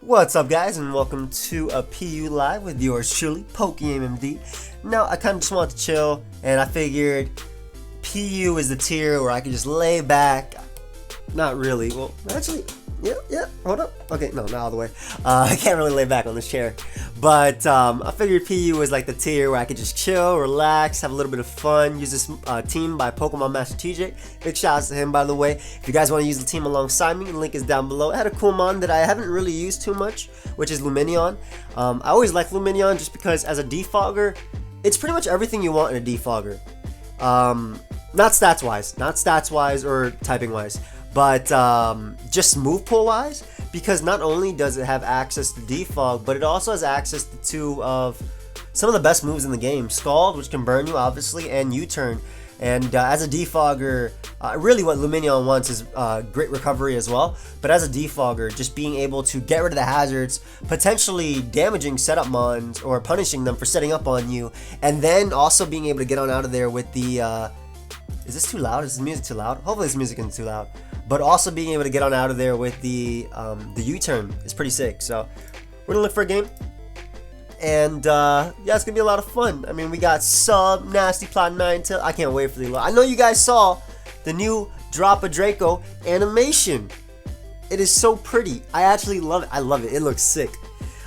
What's up, guys, and welcome to a PU Live with yours truly, PokeaimMD. Now, I kind of just wanted to chill, and I figured PU is the tier where I can just lay back. Not really. Well, actually, yeah. Hold up. Okay, no, not all the way. I can't really lay back on this chair. But I figured PU is like the tier where I could just chill, relax, have a little bit of fun, use this team by Pokemon Master TJ. Big shout outs to him, by the way. If you guys want to use the team alongside me, the link is down below. I had a cool mon that I haven't really used too much, which is Lumineon. I always like Lumineon just because as a defogger, it's pretty much everything you want in a defogger. Not stats wise or typing wise, but just move pool wise, because not only does it have access to defog, but it also has access to two of some of the best moves in the game: Scald, which can burn you obviously, and U-turn. And as a defogger, really what Lumineon wants is great recovery as well. But as a defogger, just being able to get rid of the hazards, potentially damaging setup mons or punishing them for setting up on you, and then also being able to get on out of there with the is this too loud? Is this music too loud? Hopefully this music isn't too loud. But also being able to get on out of there with the U-turn is pretty sick. So we're gonna look for a game, and yeah, it's gonna be a lot of fun. I mean, we got Sub, Nasty Plot, Ninetale. I can't wait for the. I know you guys saw the new Drop a Draco animation. It is so pretty. I actually love it. I love it. It looks sick.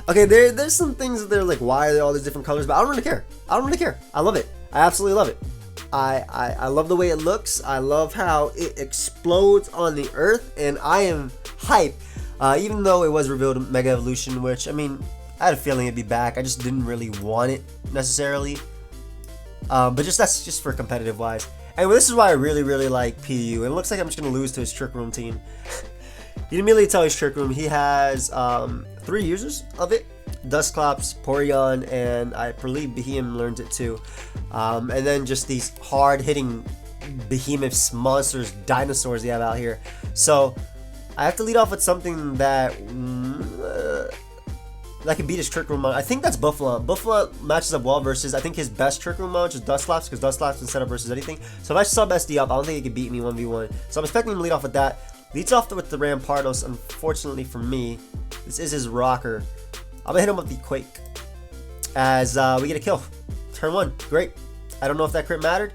Okay, there's some things that they're like, why are there all these different colors? But I don't really care. I don't really care. I love it. I absolutely love it. I love the way it looks. I love how it explodes on the earth, and I am hype. Even though it was revealed in Mega Evolution, which, I mean, I had a feeling it'd be back. I just didn't really want it necessarily. But that's just for competitive wise. Anyway, this is why I really like PU. And it looks like I'm just gonna lose to his Trick Room team. You can immediately tell his Trick Room. He has 3 users of it: Dusclops, Porygon, and I believe Behemoth learns it too. And then just these hard-hitting behemoths, monsters, dinosaurs they have out here. So I have to lead off with something that can beat his Trick Room mode. I think that's Buffalon. Buffalon matches up well versus, I think, his best Trick Room mode, which is Dusclops, because Dusclops can set up versus anything. So if I sub SD up, I don't think he can beat me 1v1. So I'm expecting him to lead off with that. Leads off with the Rampardos. Unfortunately for me, this is his rocker. I'm gonna hit him with the Quake as we get a kill. Turn 1, great. I don't know if that crit mattered.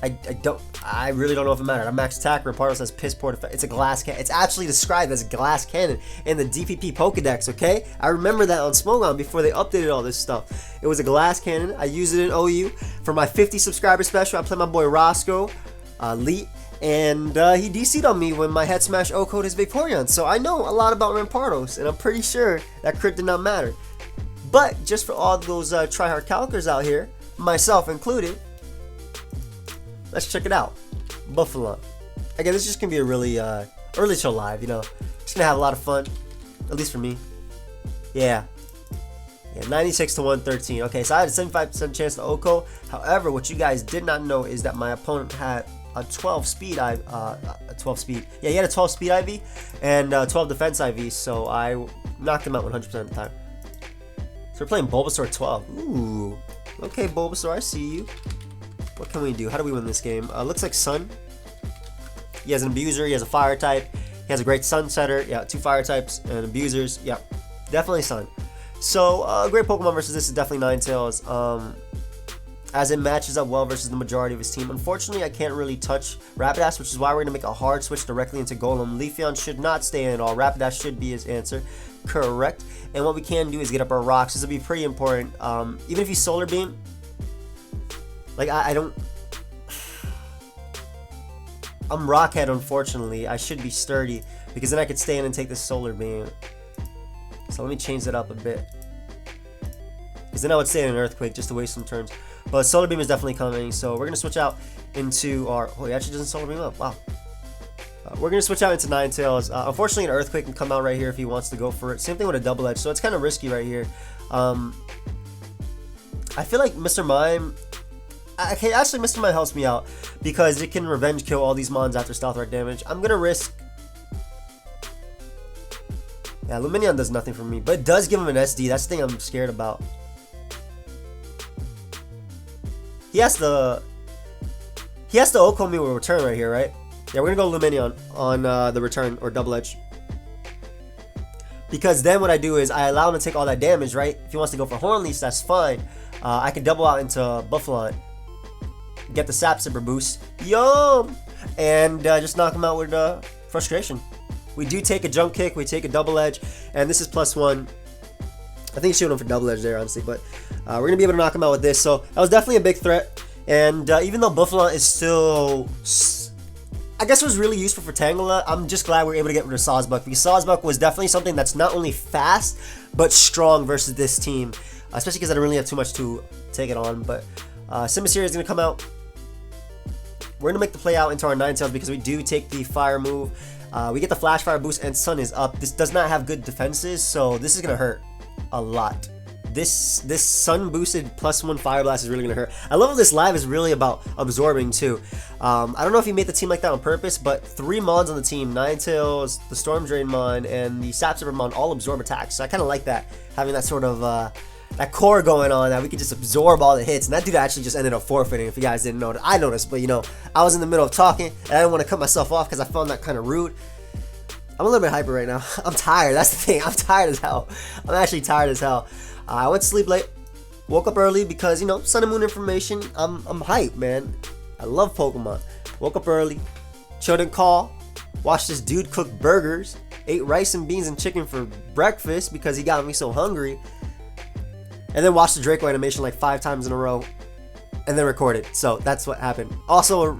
I really don't know if it mattered. I'm max attack. Rampardos has piss poor defense. It's a glass cannon. It's actually described as a glass cannon in the DPP Pokedex. Okay, I remember that on Smogon before they updated all this stuff. It was a glass cannon. I used it in OU for my 50 subscriber special. I played my boy Roscoe, Leet. And he DC'd on me when my head smash O-code his Vaporeon. So I know a lot about Rampardos, and I'm pretty sure that crit did not matter. But just for all those tryhard calcers out here, myself included, let's check it out. Buffalon. Again, this is just gonna be a really chill live, you know. Just gonna have a lot of fun, at least for me. Yeah, 96 to 113. Okay, so I had a 75% chance to O-code. However, what you guys did not know is that my opponent had a 12 speed he had a 12 speed IV and 12 defense IV, so I knocked him out 100% of the time. So we're playing Bulbasaur 12. Ooh, okay, Bulbasaur, I see you. What can we do? How do we win this game? Looks like Sun. He has an Abuser, he has a Fire type, he has a great Sun setter. Yeah, 2 Fire types and Abusers. Yeah, definitely Sun. So great Pokemon versus this is definitely Ninetales. As it matches up well versus the majority of his team. Unfortunately, I can't really touch Rapidash, which is why we're going to make a hard switch directly into Golem. Leafeon should not stay in at all. Rapidash should be his answer. Correct. And what we can do is get up our rocks. This will be pretty important. Even if he's Solar Beam, like I don't... I'm Rockhead, unfortunately. I should be Sturdy, because then I could stay in and take this Solar Beam. So let me change that up a bit. Because then I would stay in an Earthquake just to waste some turns. But Solar Beam is definitely coming, so we're going to switch out into our... Oh, he actually doesn't Solar Beam up. Wow. We're going to switch out into Ninetales. Unfortunately, an Earthquake can come out right here if he wants to go for it. Same thing with a Double Edge, so it's kind of risky right here. I feel like Mr. Mime... Okay, actually, Mr. Mime helps me out because it can revenge kill all these mons after Stealth Rock damage. I'm going to risk... Yeah, Lumineon does nothing for me, but it does give him an SD. That's the thing I'm scared about. He has to O-code me with return right here, right? Yeah, we're gonna go Lumineon on the return or Double Edge. because then what I do is I allow him to take all that damage, right? If he wants to go for Horn Leash, that's fine. I can double out into Buffalon, get the Sap Sipper boost, yum, and just knock him out with Frustration. We do take a jump kick, we take a double edge, and this is +1. I think he's shooting him for double edge there, honestly, but we're going to be able to knock him out with this. So that was definitely a big threat. And even though Buffalon is still, I guess it was really useful for Tangela, I'm just glad we were able to get rid of Sawsbuck, because Sawsbuck was definitely something that's not only fast, but strong versus this team, especially because I don't really have too much to take it on. But Simisear is going to come out. We're going to make the play out into our Ninetales because we do take the fire move. We get the Flash Fire boost, and Sun is up. This does not have good defenses, so this is going to hurt a lot. This Sun boosted +1 Fire Blast is really gonna hurt. I love how this live is really about absorbing too. I don't know if he made the team like that on purpose, but 3 Mons on the team, Ninetales, the Storm Drain Mon, and the Sap Sipper Mon all absorb attacks. So I kind of like that, having that sort of that core going on, that we could just absorb all the hits. And that dude actually just ended up forfeiting. If you guys didn't know that, I noticed, but you know, I was in the middle of talking and I didn't want to cut myself off because I found that kind of rude. I'm a little bit hyper right now. I'm tired. That's the thing. I'm tired as hell. I'm actually tired as hell. I went to sleep late, woke up early because, you know, Sun and Moon information. I'm hyped, man. I love Pokemon. Woke up early, chilled and call, watched this dude cook burgers, ate rice and beans and chicken for breakfast because he got me so hungry, and then watched the Draco animation like 5 times in a row, and then recorded. So that's what happened. Also,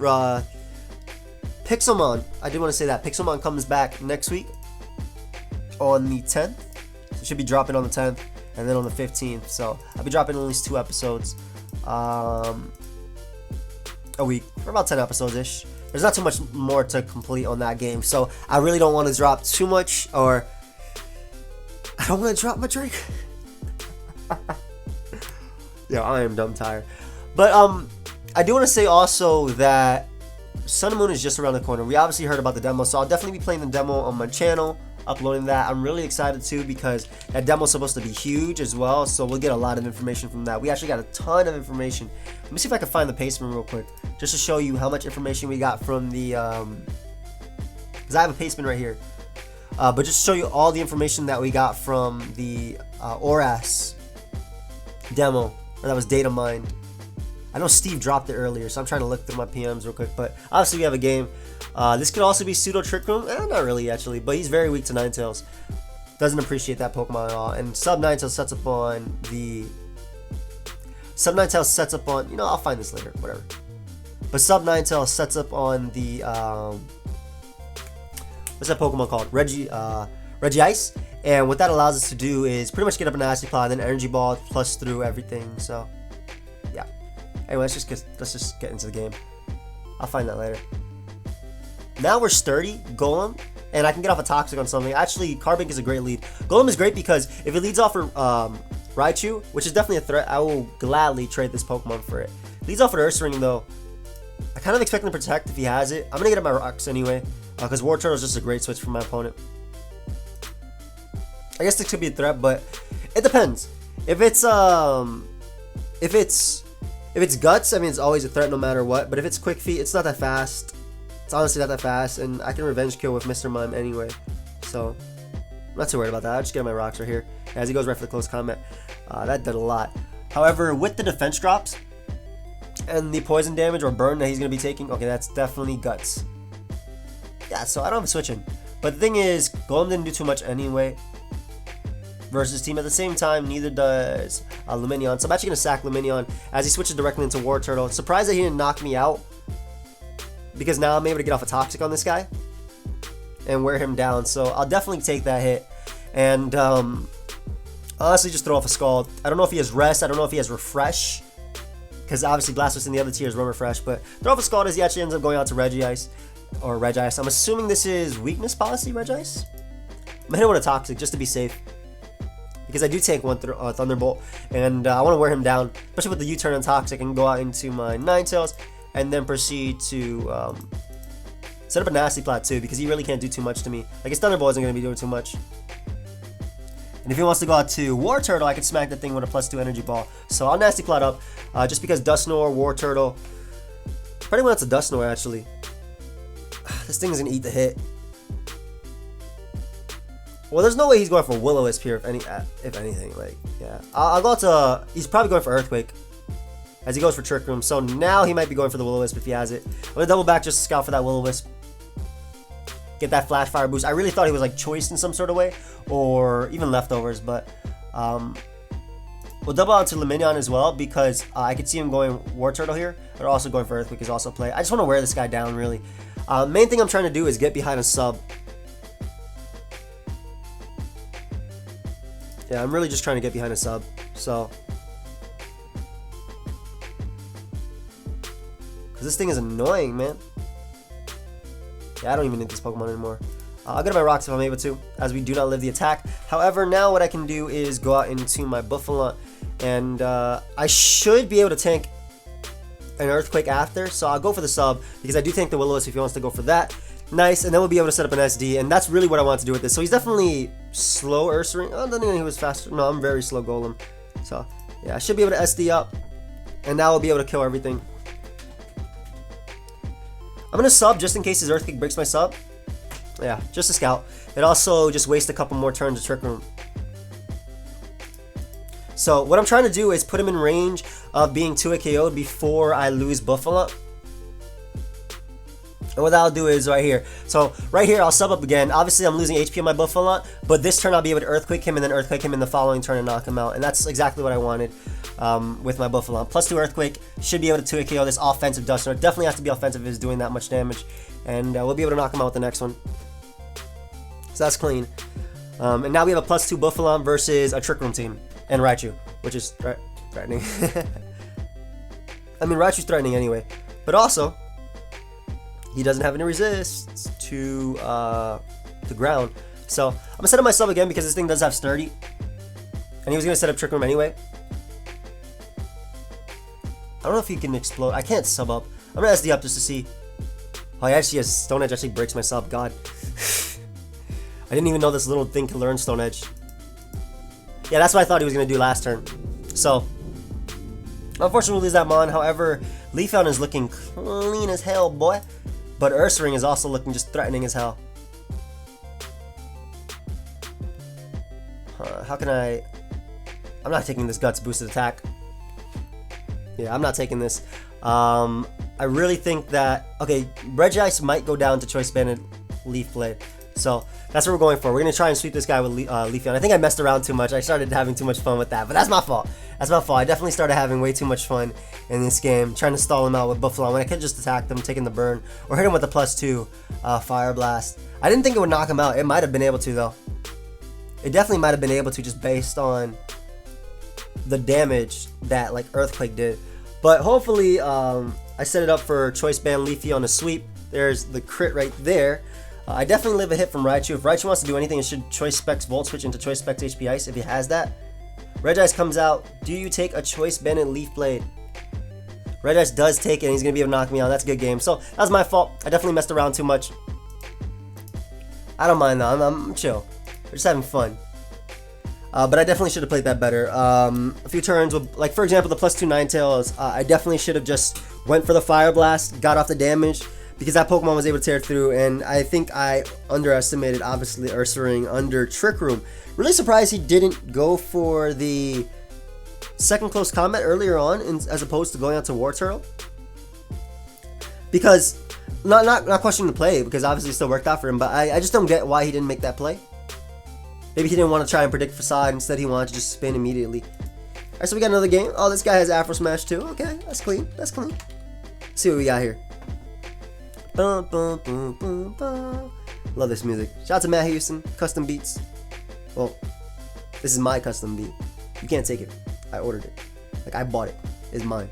Pixelmon, I did want to say that Pixelmon comes back next week on the 10th. So it should be dropping on the 10th. And then on the 15th, so I'll be dropping at least 2 episodes a week, for about 10 episodes-ish. There's not too much more to complete on that game, so I really don't want to drop too much, or I don't want to drop my drink. Yeah, I am dumb tired. But I do want to say also that Sun and Moon is just around the corner. We obviously heard about the demo, so I'll definitely be playing the demo on my channel, uploading that. I'm really excited too because that demo is supposed to be huge as well, so we'll get a lot of information from that. We actually got a ton of information. Let me see if I can find the pastement real quick just to show you how much information we got from the because I have a pastement right here, but just to show you all the information that we got from the Oras demo, or that was data mined. I know Steve dropped it earlier, so I'm trying to look through my PMs real quick, but obviously we have a game. This could also be Pseudo Trick Room. Not really, actually, but he's very weak to Ninetales. Doesn't appreciate that Pokemon at all. And Sub Ninetales sets up on the... Sub Ninetales sets up on... You know, I'll find this later, whatever. But Sub Ninetales sets up on the... what's that Pokemon called? Regice. And what that allows us to do is pretty much get up an Nasty Plot, then Energy Ball, plus through everything, so... Yeah. Anyway, let's just get into the game. I'll find that later. Now we're sturdy, Golem, and I can get off a Toxic on something. Actually, Carbink is a great lead. Golem is great because if it leads off for Raichu, which is definitely a threat, I will gladly trade this Pokemon for it. Leads off for Ursaring though. I kind of expect him to Protect if he has it. I'm going to get up my Rocks anyway, because War Turtle is just a great switch for my opponent. I guess this could be a threat, but it depends. If it's Guts, I mean, it's always a threat no matter what, but if it's Quick Feet, it's not that fast. It's honestly not that fast, and I can Revenge Kill with Mr. Mime anyway, so I'm not too worried about that. I'll just get my Rocks right here as he goes right for the close combat. That did a lot. However, with the defense drops and the poison damage or burn that he's going to be taking, okay, that's definitely Guts. Yeah, so I don't have a switch in. But the thing is, Golem didn't do too much anyway versus team. At the same time, neither does Lumineon. So I'm actually going to sack Lumineon as he switches directly into War Turtle. Surprised that he didn't knock me out, because now I'm able to get off a Toxic on this guy and wear him down. So I'll definitely take that hit. And honestly, just throw off a Scald. I don't know if he has Rest. I don't know if he has Refresh, because obviously Blastoise in the other tiers run Refresh. But throw off a Scald as he actually ends up going out to Regice. Or Regice. I'm assuming this is Weakness Policy, Regice? I'm going to hit him with a Toxic just to be safe, because I do take one Thunderbolt. And I want to wear him down, especially with the U-turn on Toxic, and go out into my Ninetales. And then proceed to set up a Nasty Plot too, because he really can't do too much to me. Like, his Thunderbolt isn't going to be doing too much. And if he wants to go out to War Turtle, I could smack that thing with a +2 Energy Ball. So I'll Nasty Plot up, just because Dusknoir, War Turtle, probably wants a Dusknoir actually. This thing is going to eat the hit. Well, there's no way he's going for Will-O-Wisp here, if anything. Like, yeah. I'll go to... He's probably going for Earthquake as he goes for Trick Room. So now he might be going for the Will-O-Wisp if he has it. I'm going to double back just to scout for that Will-O-Wisp. Get that Flash Fire boost. I really thought he was like choiced in some sort of way, or even leftovers, but we'll double out to Luminion as well because I could see him going War Turtle here, but also going for Earthquake is also play. I just want to wear this guy down really. Main thing I'm trying to do is get behind a sub. Yeah, I'm really just trying to get behind a sub. So, because this thing is annoying, man. Yeah, I don't even need this Pokemon anymore. I'll go to my rocks if I'm able to, as we do not live the attack. However, now what I can do is go out into my Buffalo, and I should be able to tank an Earthquake after, so I'll go for the sub, because I do think the Will-O-Wisp if he wants to go for that. Nice, and then we'll be able to set up an SD, and that's really what I want to do with this. So he's definitely slow Ursaring. Oh, I don't think he was faster. No, I'm very slow Golem. So, yeah, I should be able to SD up, and now we'll be able to kill everything. I'm going to sub just in case his Earthquake breaks my sub. Yeah, just a scout. It also just wastes a couple more turns of Trick Room. So what I'm trying to do is put him in range of being 2-hit KO'd before I lose Buffalo. And what I'll do is right here. So right here I'll sub up again. Obviously I'm losing HP on my Buffalo, but this turn I'll be able to Earthquake him and then Earthquake him in the following turn and knock him out. And that's exactly what I wanted with my Buffalo. +2 Earthquake, should be able to 2-hit KO this offensive Duster. It definitely has to be offensive if it's doing that much damage. And we'll be able to knock him out with the next one. So that's clean. And now we have a +2 Buffalo versus a Trick Room team. And Raichu, which is threatening. I mean, Raichu's threatening anyway. But also, he doesn't have any resists to the ground. So, I'm going to set up my sub again because this thing does have Sturdy. And he was going to set up Trick Room anyway. I don't know if he can explode. I can't sub up. I'm going to SD up just to see. Oh, he actually has Stone Edge. Actually breaks my sub. God. I didn't even know this little thing can learn Stone Edge. Yeah, that's what I thought he was going to do last turn. So, unfortunately, we lose that Mon. However, Leafeon is looking clean as hell, boy. But Ursaring is also looking just threatening as hell. How can I... I'm not taking this Guts boosted attack. Yeah, I'm not taking this. I really think that... Okay, Regice might go down to Choice Banded Leaf Blade. So, that's what we're going for. We're going to try and sweep this guy with Leafeon. I think I messed around too much. I started having too much fun with that. But that's my fault. That's my fault. I definitely started having way too much fun in this game. Trying to stall him out with Buffalo when I could just attack them, taking the burn. Or hit him with a +2 Fire Blast. I didn't think it would knock him out. It might have been able to, though. It definitely might have been able to just based on the damage that, like, Earthquake did. But hopefully, I set it up for Choice Band Leafy on a sweep. There's the crit right there. I definitely live a hit from Raichu. If Raichu wants to do anything, it should Choice Specs Volt Switch into Choice Specs HP Ice if he has that. Regice comes out. Do you take a Choice Banded Leaf Blade? Regice does take it, and he's going to be able to knock me out. That's a good game. So, that was my fault. I definitely messed around too much. I don't mind, though. I'm chill. We're just having fun. But I definitely should have played that better. A few turns with, like, for example, the +2 Ninetales. I definitely should have just went for the Fire Blast, got off the damage, because that Pokemon was able to tear through, and I think I underestimated, obviously, Ursaring under Trick Room. Really surprised he didn't go for the second close combat earlier on, as opposed to going out to War Turtle. Because, not questioning the play, because obviously it still worked out for him, but I just don't get why he didn't make that play. Maybe he didn't want to try and predict Facade, instead he wanted to just spin immediately. Alright, so we got another game. Oh, this guy has Afro Smash too. Okay, that's clean. That's clean. Let's see what we got here. Bum, bum, bum, bum, bum. Love this music. Shout out to Matt Houston, custom beats. Well, this is my custom beat. You can't take it. I ordered it. Like, I bought it. It's mine.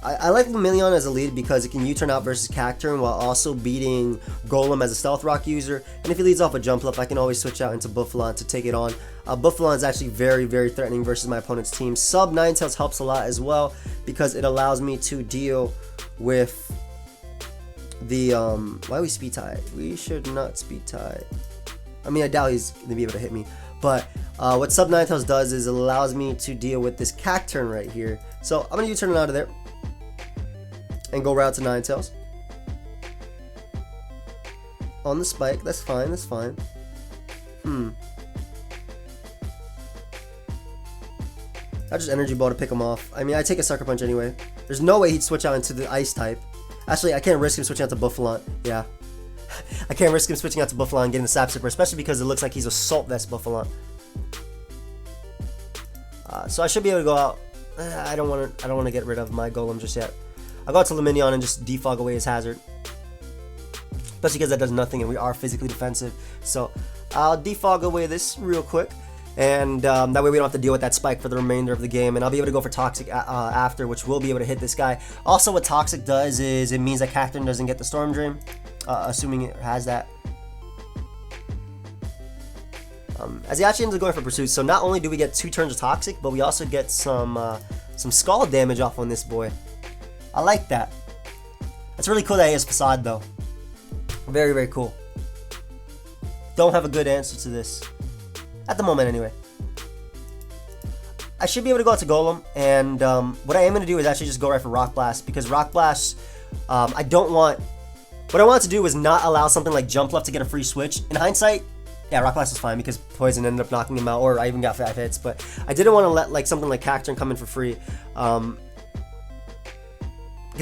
I like Luminion as a lead because it can U-turn out versus Cacturne while also beating Golem as a Stealth Rock user. And if he leads off a Jump Up, I can always switch out into Buffalon to take it on. Buffalon is actually very, very threatening versus my opponent's team. Sub Ninetales helps a lot as well because it allows me to deal with the, why are we speed tied? We should not speed tie. I mean, I doubt he's going to be able to hit me. But what Sub Ninetales does is it allows me to deal with this Cacturne right here. So I'm going to U-turn it out of there and go right to Ninetales. On the spike, that's fine, that's fine. I just Energy Ball to pick him off. I mean, I take a Sucker Punch anyway. There's no way he'd switch out into the Ice type. Actually, I can't risk him switching out to Buffalon. Yeah. I can't risk him switching out to Buffalon and getting the Sap Sipper, especially because it looks like he's Assault Vest Buffalon. So I should be able to go out. I don't want to get rid of my Golem just yet. I'll go out to Luminion and just defog away his hazard. Especially because that does nothing and we are physically defensive. So I'll defog away this real quick. And that way we don't have to deal with that spike for the remainder of the game. And I'll be able to go for Toxic after, which will be able to hit this guy. Also, what Toxic does is it means that Cacturne doesn't get the Storm Drain, assuming it has that. As he actually ends up going for Pursuit. So not only do we get 2 turns of Toxic, but we also get some Scald damage off on this boy. I like that. It's really cool that he has Facade, though. Very, very cool. Don't have a good answer to this. At the moment, anyway. I should be able to go out to Golem, and what I am going to do is actually just go right for Rock Blast, because Rock Blast, I don't want... What I want to do is not allow something like Jump Left to get a free switch. In hindsight, yeah, Rock Blast is fine, because Poison ended up knocking him out, or I even got 5 hits, but I didn't want to let like something like Cacturne come in for free. Because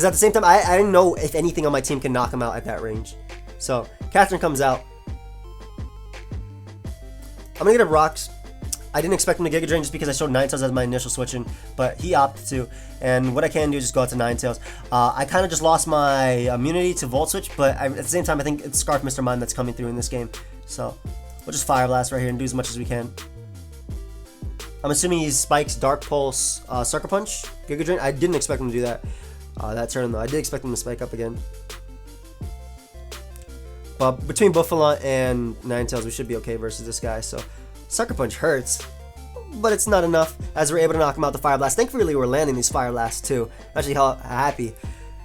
at the same time, I didn't know if anything on my team can knock him out at that range. So, Cacturne comes out. I'm going to get a Rocks. I didn't expect him to Giga Drain just because I showed Ninetales as my initial switching, but he opted to. And what I can do is just go out to Ninetales. I kind of just lost my immunity to Volt Switch, but at the same time, I think it's Scarf Mr. Mime that's coming through in this game. So, we'll just Fire Blast right here and do as much as we can. I'm assuming he spikes Dark Pulse, Sucker Punch, Giga Drain. I didn't expect him to do that turn, though. I did expect him to spike up again. But between Buffalon and Ninetales, we should be okay versus this guy. So, Sucker Punch hurts, but it's not enough as we're able to knock him out the Fire Blast. Thankfully, we're landing these Fire Blasts too. Actually, how happy.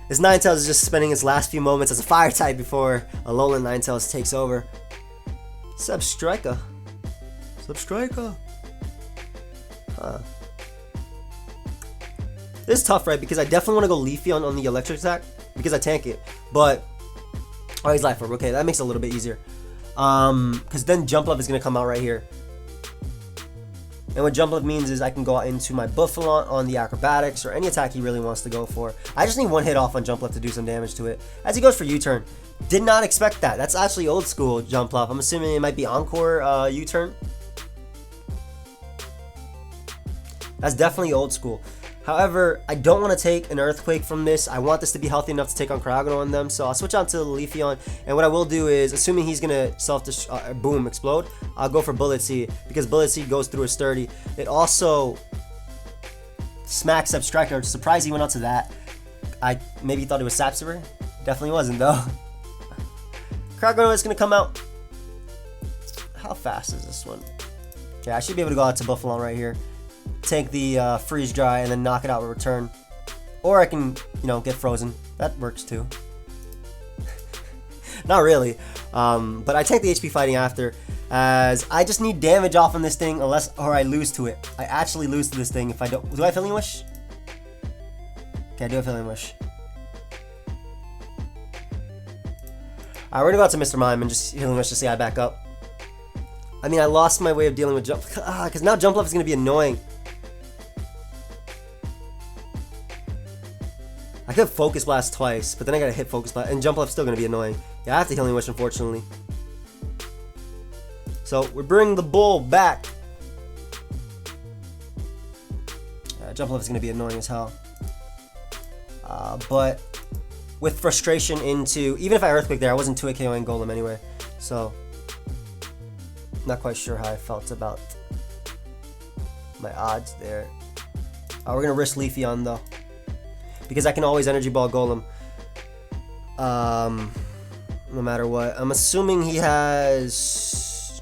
This Ninetales is just spending its last few moments as a Fire type before a Alolan Ninetales takes over. Substriker. Huh. This is tough, right? Because I definitely want to go Leafeon on the electric attack because I tank it. But, oh, he's Life Orb. Okay, that makes it a little bit easier. Because then Jump Love is going to come out right here. And what Jump Love means is I can go out into my Buffalon on the Acrobatics or any attack he really wants to go for. I just need one hit off on Jump Love to do some damage to it. As he goes for U-Turn. Did not expect that. That's actually old school Jump Love. I'm assuming it might be Encore U-Turn. That's definitely old school. However, I don't want to take an Earthquake from this. I want this to be healthy enough to take on Cryogonal on them. So I'll switch on to Leafeon. And what I will do is, assuming he's going to boom, explode, I'll go for Bullet Seed. Because Bullet Seed goes through a sturdy. It also smacks Substriker. I'm surprised he went out to that. I maybe thought it was Sapsiver. Definitely wasn't, though. Cryogonal is going to come out. How fast is this one? Yeah, I should be able to go out to Buffalon right here. Take the Freeze Dry and then knock it out with Return. Or I can, get Frozen. That works too. Not really. But I take the HP Fighting after, as I just need damage off on this thing or I lose to it. I actually lose to this thing if I don't. Do I have Healing Wish? Okay, I do have Healing Wish. Alright, we're gonna go out to Mr. Mime and just Healing Wish to see I back up. I mean, I lost my way of dealing with Jump. Because now Jump Left is gonna be annoying. I could Focus Blast twice, but then I gotta hit Focus Blast, and Jump Left's still gonna be annoying. Yeah, I have to Healing Wish, unfortunately. So, we're bringing the bull back. Jump Left is gonna be annoying as hell. But with frustration into, even if I Earthquake there, I wasn't 2 KOing Golem anyway. So, not quite sure how I felt about my odds there. We're gonna risk Leafeon though, because I can always Energy Ball Golem. No matter what. I'm assuming he has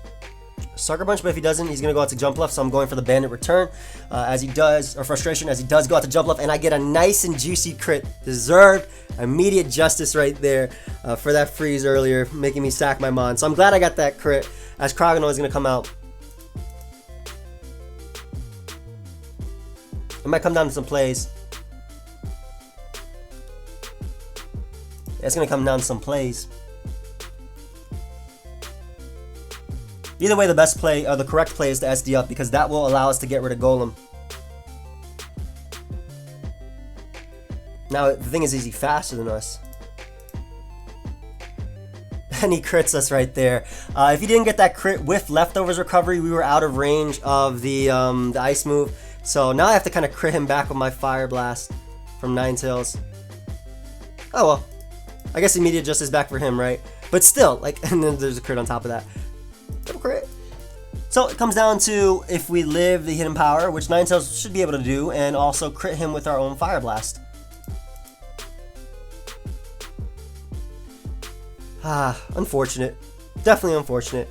Sucker Punch, but if he doesn't, he's gonna go out to Jump Left. So I'm going for the Bandit Return, as he does, or Frustration, as he does go out to Jump Left, and I get a nice and juicy crit. Deserved immediate justice right there for that freeze earlier, making me sack my Mon. So I'm glad I got that crit, as Cryogonal is gonna come out. It might come down to some plays. It's gonna come down to some plays. Either way, the best play, or the correct play, is to SD up, because that will allow us to get rid of Golem. Now, the thing is he faster than us? And he crits us right there. If he didn't get that crit with leftovers recovery, we were out of range of the ice move. So now I have to kind of crit him back with my fire blast from Ninetales. Oh well, I guess immediate justice back for him, right? But still, like, and then there's a crit on top of that. Double crit. So it comes down to if we live the hidden power, which Ninetales should be able to do, and also crit him with our own fire blast. Unfortunate. Definitely unfortunate.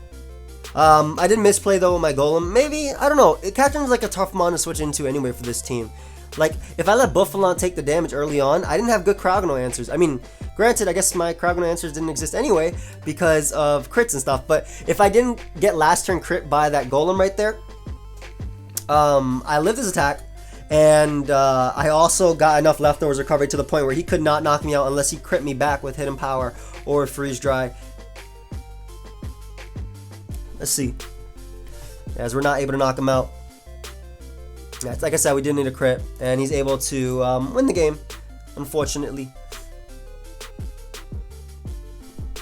I did misplay though with my golem. Maybe, I don't know. Catching's like a tough mon to switch into anyway for this team. Like, if I let Buffalon take the damage early on, I didn't have good Cryogonal answers. I mean, granted, I guess my Cryogonal answers didn't exist anyway because of crits and stuff. But if I didn't get last turn crit by that golem right there, I lived his attack. And I also got enough leftovers recovery to the point where he could not knock me out unless he crit me back with hidden power or freeze dry. Let's see. As we're not able to knock him out. Yeah, like I said, we did need a crit, and he's able to win the game, unfortunately.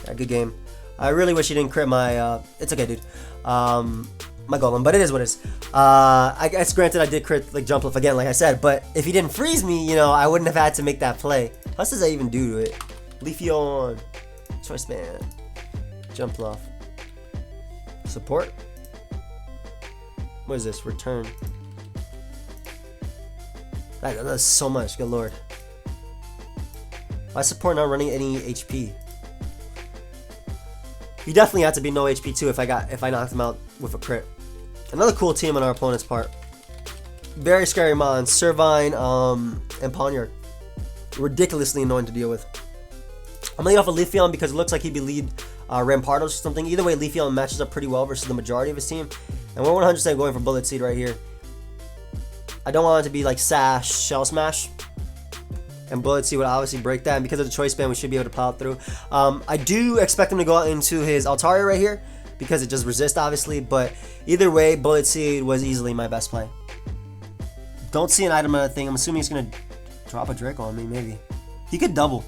Yeah, good game. I really wish he didn't crit my, it's okay, dude. My golem, but it is what it is. I guess granted I did crit like jump off again, like I said, but if he didn't freeze me, you know, I wouldn't have had to make that play. What does I even do to it? Leafeon, choice band, jump off, support. What is this? Return. That does so much. Good lord. Why support not running any HP? You definitely have to be no HP too if I knocked him out with a crit. Another cool team on our opponent's part. Very scary mons, Servine, and Ponyard. Ridiculously annoying to deal with. I'm gonna lead off a Leafeon because it looks like he'd be lead Rampardos or something. Either way, Leafeon matches up pretty well versus the majority of his team. And we're 100% going for Bullet Seed right here. I don't want it to be like Sash, Shell Smash. And Bullet Seed would obviously break that. And because of the choice band, we should be able to plow through. I do expect him to go out into his Altaria right here, because it just resists, obviously. But either way, Bullet Seed was easily my best play. Don't see an item on that thing. I'm assuming he's going to drop a Drake on me, maybe. He could double.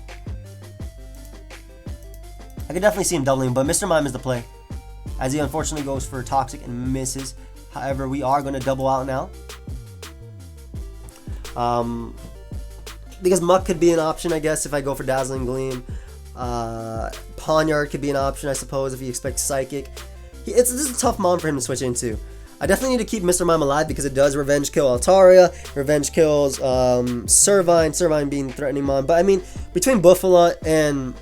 I could definitely see him doubling, but Mr. Mime is the play. As he unfortunately goes for Toxic and misses. However, we are going to double out now. Because Muck could be an option, I guess, if I go for Dazzling Gleam. Ponyard could be an option, I suppose, if he expects Psychic. This is a tough mon for him to switch into. I definitely need to keep Mr. Mime alive because it does revenge kill Altaria, revenge kills Servine being threatening mon. But I mean, between Buffalon and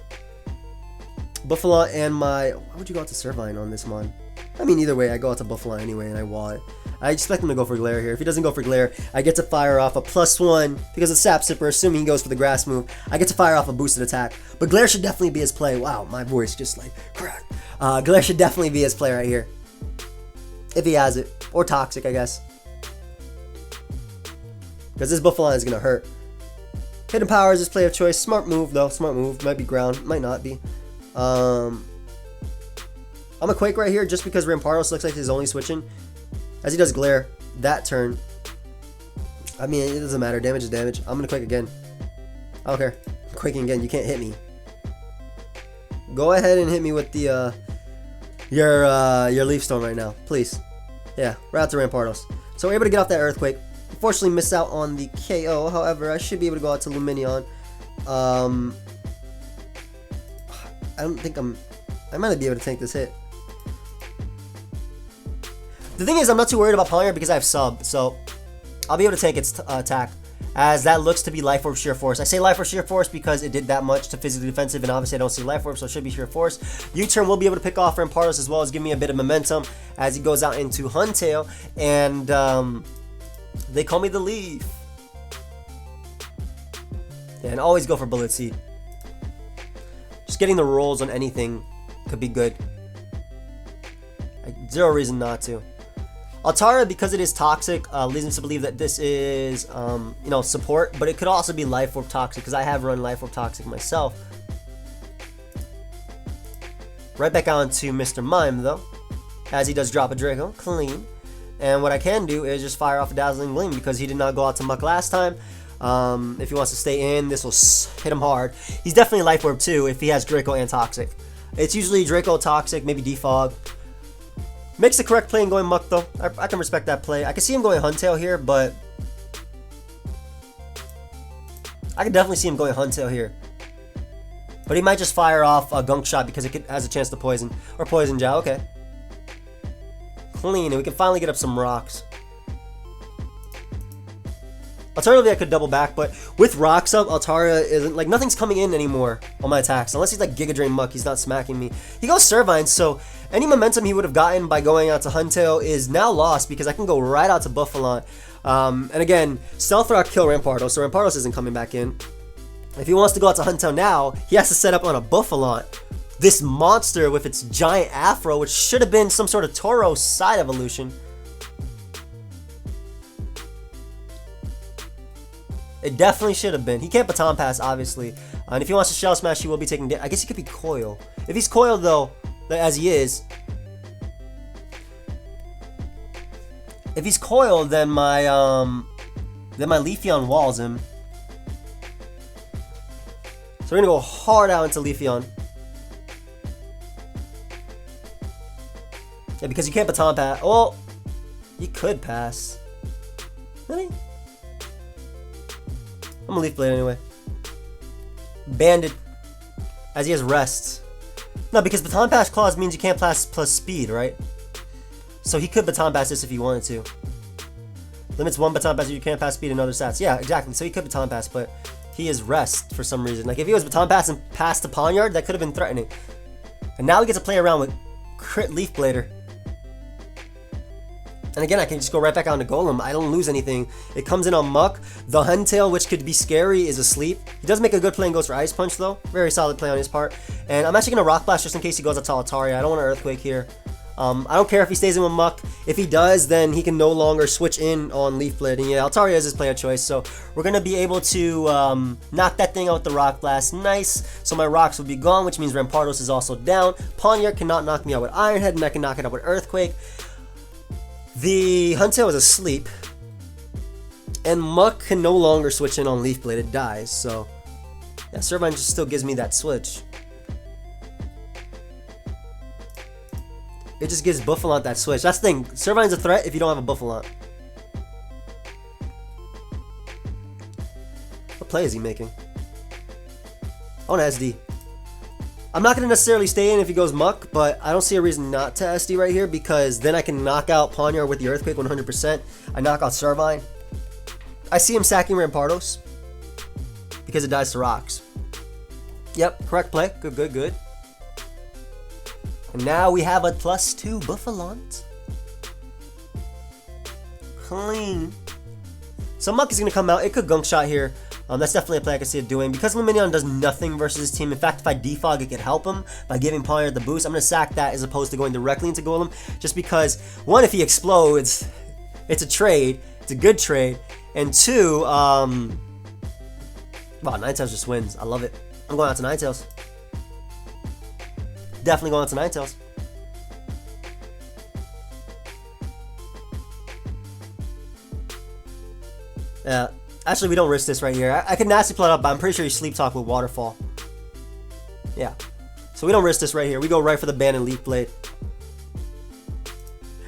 my... Why would you go out to Servine on this mon? I mean, either way, I go out to Buffalon anyway, and I wall it. I expect him to go for Glare here. If he doesn't go for Glare, I get to fire off a +1 because of Sap Sipper, assuming he goes for the grass move. I get to fire off a boosted attack. But Glare should definitely be his play. Wow, my voice just like crack. Glare should definitely be his play right here. If he has it. Or Toxic, I guess. Because this Buffalon is going to hurt. Hidden Power is his play of choice. Smart move, though. Smart move. Might be ground. Might not be. I'm a Quake right here just because Rampardos looks like he's only switching. As he does Glare that turn. I mean, it doesn't matter. Damage is damage. I'm going to Quake again. I don't care. I'm quaking again. You can't hit me. Go ahead and hit me with the your Leaf Storm right now. Please. Yeah, right out to Rampardos. So we're able to get off that Earthquake. Unfortunately, miss out on the KO. However, I should be able to go out to Luminion. I don't think I might be able to tank this hit. The thing is, I'm not too worried about Ponyard because I have sub, so I'll be able to tank its attack, as that looks to be Life Orb Sheer Force. I say Life Orb Sheer Force because it did that much to physically defensive, and obviously I don't see Life Orb, so it should be Sheer Force. U-turn will be able to pick off Rampardos as well as give me a bit of momentum as he goes out into Huntail, and they call me the Leaf. Yeah, and always go for Bullet Seed. Just getting the rolls on anything could be good. Zero reason not to. Altaria, because it is Toxic, leads me to believe that this is, you know, support, but it could also be Life Orb Toxic, because I have run Life Orb Toxic myself. Right back on to Mr. Mime, though, as he does drop a Draco, clean. And what I can do is just fire off a Dazzling Gleam, because he did not go out to Muck last time. If he wants to stay in, this will hit him hard. He's definitely Life Orb too if he has Draco and Toxic. It's usually Draco, Toxic, maybe Defog. Makes the correct play and going Muck though. I can respect that play. I can see him going Huntail here, but I can definitely see him going Huntail here. But he might just fire off a Gunk Shot because it has a chance to poison. Or Poison Jow, okay. Clean, and we can finally get up some rocks. Alternatively, I could double back, but with rocks up, Altaria isn't, like, nothing's coming in anymore on my attacks. Unless he's like Giga Drain Muck, he's not smacking me. He goes Servine, so any momentum he would have gotten by going out to Huntail is now lost because I can go right out to Buffalon. And again, Stealth Rock kill Rampardos, so Rampardos isn't coming back in. If he wants to go out to Huntail now, he has to set up on a Buffalon. This monster with its giant afro, which should have been some sort of Tauros side evolution. It definitely should have been. He can't Baton Pass, obviously. And if he wants to Shell Smash, he will be taking... I guess he could be Coil. If he's Coiled, though, as he is... If he's Coiled, then my Leafeon walls him. So we're going to go hard out into Leafeon. Yeah, because you can't Baton Pass. Well, you could pass. Really? I'm gonna Leaf Blade anyway. Banded. As he has Rest. No, because Baton Pass Claws means you can't pass plus speed, right? So he could Baton Pass this if he wanted to. Limits one Baton Pass, you can't pass speed and other stats. Yeah, exactly. So he could Baton Pass, but he is Rest for some reason. Like if he was Baton Pass and passed to Pawniard, that could have been threatening. And now he gets to play around with Crit Leaf Blader. And again, I can just go right back on to Golem. I don't lose anything. It comes in on Muck. The Huntail, which could be scary, is asleep. He does make a good play and goes for Ice Punch, though. Very solid play on his part. And I'm actually going to Rock Blast just in case he goes out to Altaria. I don't want to Earthquake here. I don't care if he stays in with Muck. If he does, then he can no longer switch in on Leaf Blade. And yeah, Altaria is his player choice. So we're going to be able to knock that thing out with the Rock Blast. Nice. So my rocks will be gone, which means Rampardos is also down. Pawniard cannot knock me out with Iron Head, and I can knock it out with Earthquake. The Huntail is asleep, and Muck can no longer switch in on Leaf Blade. It dies, so yeah, Servine just still gives me that switch. It just gives Buffalon that switch. That's the thing. Servine's a threat if you don't have a Buffalon. What play is he making? I want to SD. I'm not going to necessarily stay in if he goes Muck, but I don't see a reason not to SD right here because then I can knock out Pawniard with the Earthquake 100%. I knock out Servine. I see him sacking Rampardos because it dies to rocks. Yep, correct play. Good, good, good. And now we have a +2 Buffalon. Clean. So Muck is going to come out. It could Gunk Shot here. That's definitely a play I can see it doing. Because Lumineon does nothing versus his team. In fact, if I defog, it could help him by giving Pawniard the boost. I'm going to sack that as opposed to going directly into Golem. Just because, one, if he explodes, it's a trade. It's a good trade. And two, wow, Ninetales just wins. I love it. I'm going out to Ninetales. Definitely going out to Ninetales. Yeah. Actually, we don't risk this right here. I can nasty plot up, but I'm pretty sure you Sleep Talk with Waterfall. Yeah. So we don't risk this right here. We go right for the ban and Leaf Blade.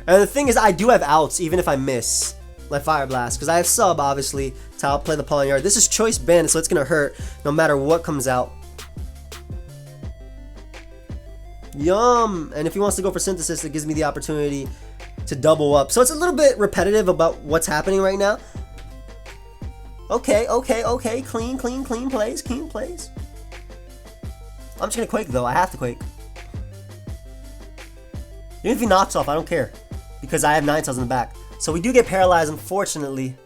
And the thing is, I do have outs, even if I miss my Fire Blast. Because I have sub, obviously, to outplay the Pawniard. This is choice ban, so it's going to hurt no matter what comes out. Yum! And if he wants to go for Synthesis, it gives me the opportunity to double up. So it's a little bit repetitive about what's happening right now. Okay, okay, okay. Clean plays, clean plays. I'm just gonna Quake though. I have to Quake. Even if he knocks off, I don't care. Because I have Ninetales in the back. So we do get paralyzed, unfortunately.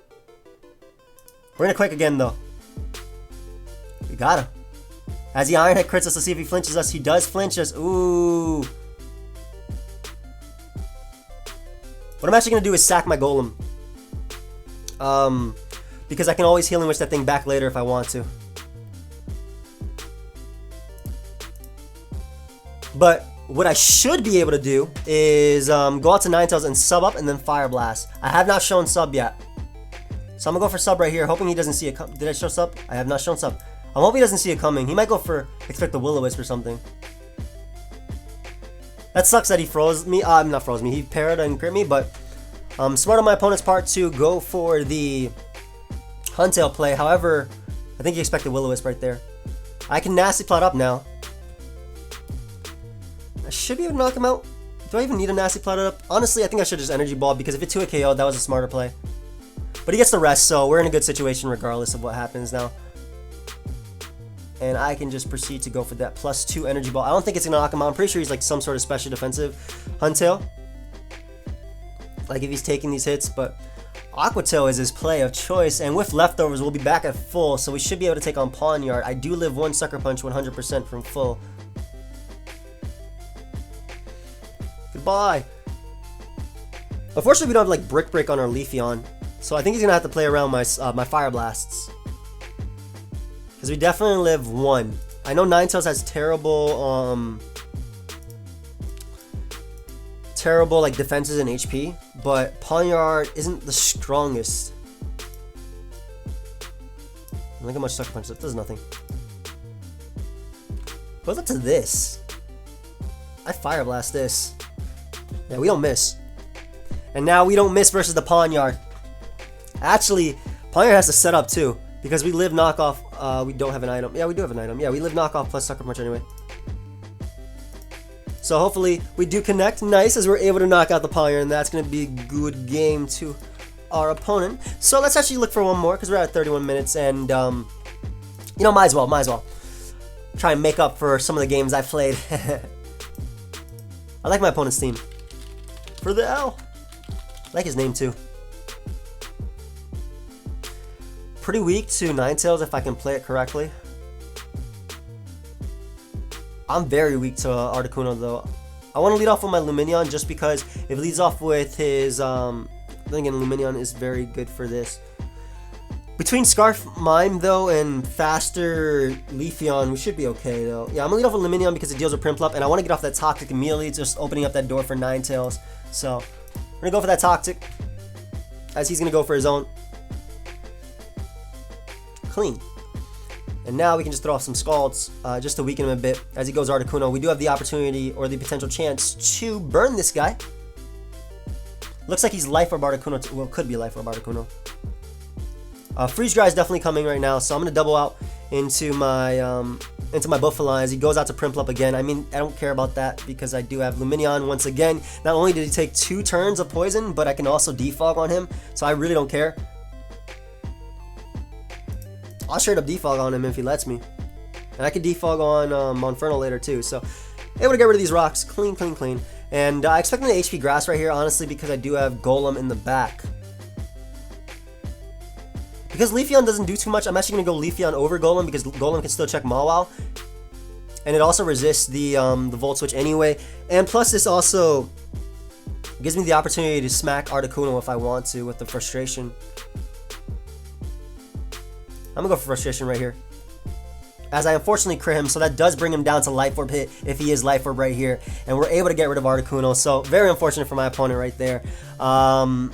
We're gonna Quake again though. We got him. As the Iron Head crits us, let's see if he flinches us. He does flinch us. Ooh. What I'm actually gonna do is sack my Golem. Because I can always Healing Wish that thing back later if I want to. But what I should be able to do is go out to Ninetales and sub up and then Fire Blast. I have not shown sub yet. So I'm gonna go for sub right here, hoping he doesn't see it. Did I show sub? I have not shown sub. I'm hoping he doesn't see it coming. He might go for expect the Will-O-Wisp or something. That sucks that he froze me. Not froze me. He parried and crit me, but smart on my opponent's part to go for the Huntail play. However, I think he expected Will-O-Wisp right there. I can nasty plot up now. I should be able to knock him out. Do I even need a nasty plot up? Honestly, I think I should just energy ball because if it 2-hit KO, that was a smarter play. But he gets the rest, so we're in a good situation regardless of what happens now. And I can just proceed to go for that +2 energy ball. I don't think it's gonna knock him out. I'm pretty sure he's like some sort of special defensive Huntail. Like if he's taking these hits, but Aqua Tail is his play of choice, and with leftovers, we'll be back at full, so we should be able to take on Pawniard. I do live one Sucker Punch 100% from full. Goodbye. Unfortunately, we don't have like Brick Break on our Leafeon, so I think he's gonna have to play around my my Fire Blasts. Because we definitely live one. I know Ninetales has terrible like defenses and HP, but Pawniard isn't the strongest. Look how much Sucker Punch that does nothing. What's up to this? I Fire Blast this. Yeah, we don't miss. And now we don't miss versus the Pawniard. Actually, Pawniard has to set up too, because we live knockoff. We don't have an item. Yeah, we do have an item. Yeah, we live knockoff plus Sucker Punch anyway. So hopefully we do connect nice as we're able to knock out the Pawniard, and that's going to be a good game to our opponent. So let's actually look for one more because we're at 31 minutes, and you know, might as well try and make up for some of the games I played. I like my opponent's team. For the L. I like his name too. Pretty weak to Ninetales if I can play it correctly. I'm very weak to Articuno though. I want to lead off with my Lumineon just because if it leads off with his, then again, Lumineon is very good for this. Between Scarf Mime though and faster Leafeon, we should be okay though. Yeah, I'm gonna lead off with Lumineon because it deals with Prinplup, and I want to get off that Toxic immediately, just opening up that door for Ninetales. So we're gonna go for that Toxic, as he's gonna go for his own. Clean. And now we can just throw off some Scalds just to weaken him a bit. As he goes Articuno, we do have the opportunity or the potential chance to burn this guy. Looks like he's Life Orb Articuno. Well, could be Life Orb Articuno. Freeze Dry is definitely coming right now, so I'm gonna double out into my Buffalon as he goes out to Prinplup again. I mean, I don't care about that because I do have Lumineon once again. Not only did he take 2 turns of poison, but I can also defog on him, so I really don't care. I'll straight up defog on him if he lets me, and I can defog on Monferno later too. So able to get rid of these rocks, clean. And I expect the HP Grass right here, honestly, because I do have Golem in the back. Because Leafeon doesn't do too much, I'm actually going to go Leafeon over Golem because Golem can still check Mawile. And it also resists the Volt Switch anyway. And plus this also gives me the opportunity to smack Articuno if I want to with the Frustration. I'm going to go for Frustration right here, as I unfortunately crit him, so that does bring him down to Life Orb hit if he is Life Orb right here. And we're able to get rid of Articuno, so very unfortunate for my opponent right there. That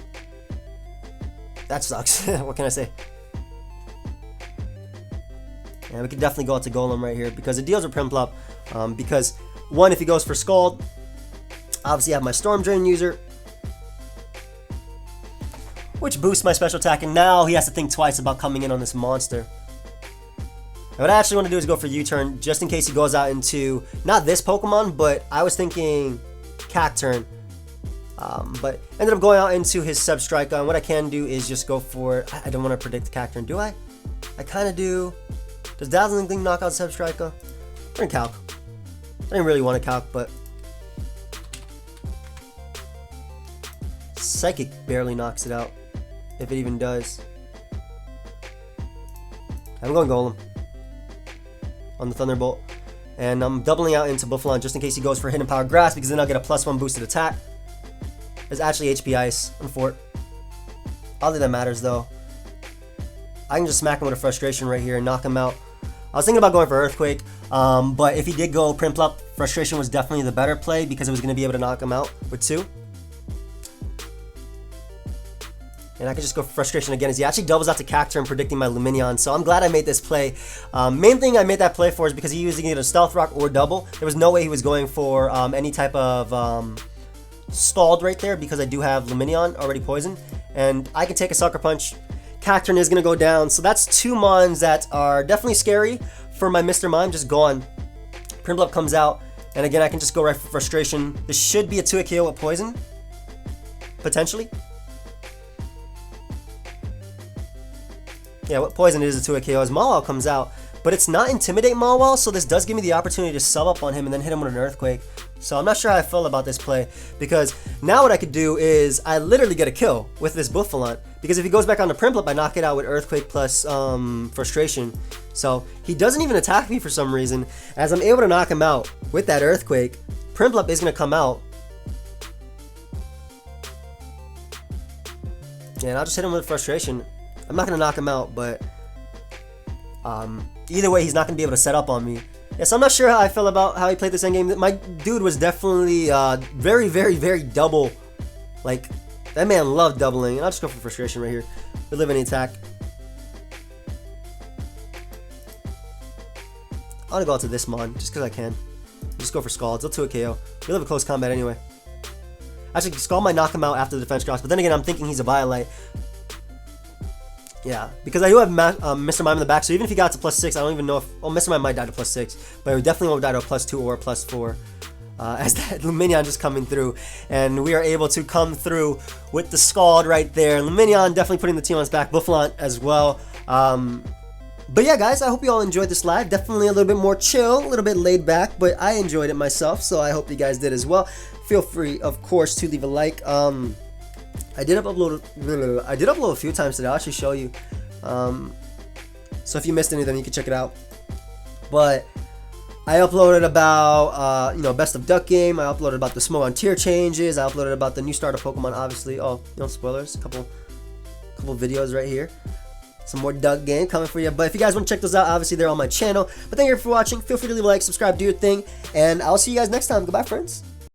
sucks. What can I say? And we can definitely go out to Golem right here because it deals with Prinplup. Because, one, if he goes for Scald, obviously I have my Storm Drain user, which boosts my special attack, and now he has to think twice about coming in on this monster. And what I actually want to do is go for U-turn, just in case he goes out into, not this Pokemon, but I was thinking Cacturn. But ended up going out into his Substrika, and what I can do is just go for, I don't want to predict Cacturn, do I? I kind of do. Does Dazzling Thing knock out Substrika? We're in Calc. I didn't really want to Calc, but Psychic barely knocks it out, if it even does. I'm going Golem on the Thunderbolt, and I'm doubling out into Buffalon just in case he goes for Hidden Power Grass, because then I'll get a +1 boosted attack. There's actually HP Ice on Fort. All that matters though. I can just smack him with a Frustration right here and knock him out. I was thinking about going for Earthquake, but if he did go Prinplup, Frustration was definitely the better play because it was going to be able to knock him out with 2. And I can just go for frustration again as he actually doubles out to Cacturne and predicting my Lumineon. So I'm glad I made this play. Main thing I made that play for is because he was either Stealth Rock or double. There was no way he was going for any type of stalled right there because I do have Lumineon already poisoned. And I can take a Sucker Punch. Cacturne is going to go down. So that's 2 Mons that are definitely scary for my Mr. Mime. Just gone. Prinplup comes out. And again, I can just go right for frustration. This should be a 2-hit KO with poison. Potentially. Yeah, with poison it is a 2-hit KO as Mawile comes out. But it's not Intimidate Mawile, so this does give me the opportunity to sub up on him and then hit him with an Earthquake. So I'm not sure how I feel about this play, because now what I could do is I literally get a kill with this Bouffalant. Because if he goes back on the Prinplup, I knock it out with Earthquake plus frustration. So he doesn't even attack me for some reason. As I'm able to knock him out with that Earthquake, Prinplup is going to come out. Yeah, and I'll just hit him with frustration. I'm not going to knock him out, but either way, he's not going to be able to set up on me. Yeah, so I'm not sure how I feel about how he played this endgame. My dude was definitely very, very, very double. Like, that man loved doubling. And I'll just go for frustration right here. Relive any attack. I'm going to go out to this Mon, just because I can. Just go for Scald. It's a 2-hit KO. We live a close combat anyway. Actually, Scald might knock him out after the defense cross, but then again, I'm thinking he's a Violite. Yeah, because I do have Mr. Mime in the back, so even if he got to +6, I don't even know if... Oh, Mr. Mime might die to +6, but he definitely won't die to a +2 or a +4. As that Lumineon just coming through, and we are able to come through with the Scald right there. Lumineon definitely putting the team on his back, Bouffalant as well. But yeah, guys, I hope you all enjoyed this live. Definitely a little bit more chill, a little bit laid back, but I enjoyed it myself, so I hope you guys did as well. Feel free, of course, to leave a like. I did upload a few times today. I'll actually show you. So if you missed anything, you can check it out. But I uploaded about best of duck game. I uploaded about the Smogon tier changes. I uploaded about the new starter Pokemon, obviously. Oh, no spoilers. A couple videos right here. Some more duck game coming for you. But if you guys want to check those out, obviously they're on my channel. But thank you for watching. Feel free to leave a like, subscribe, do your thing, and I'll see you guys next time. Goodbye, friends.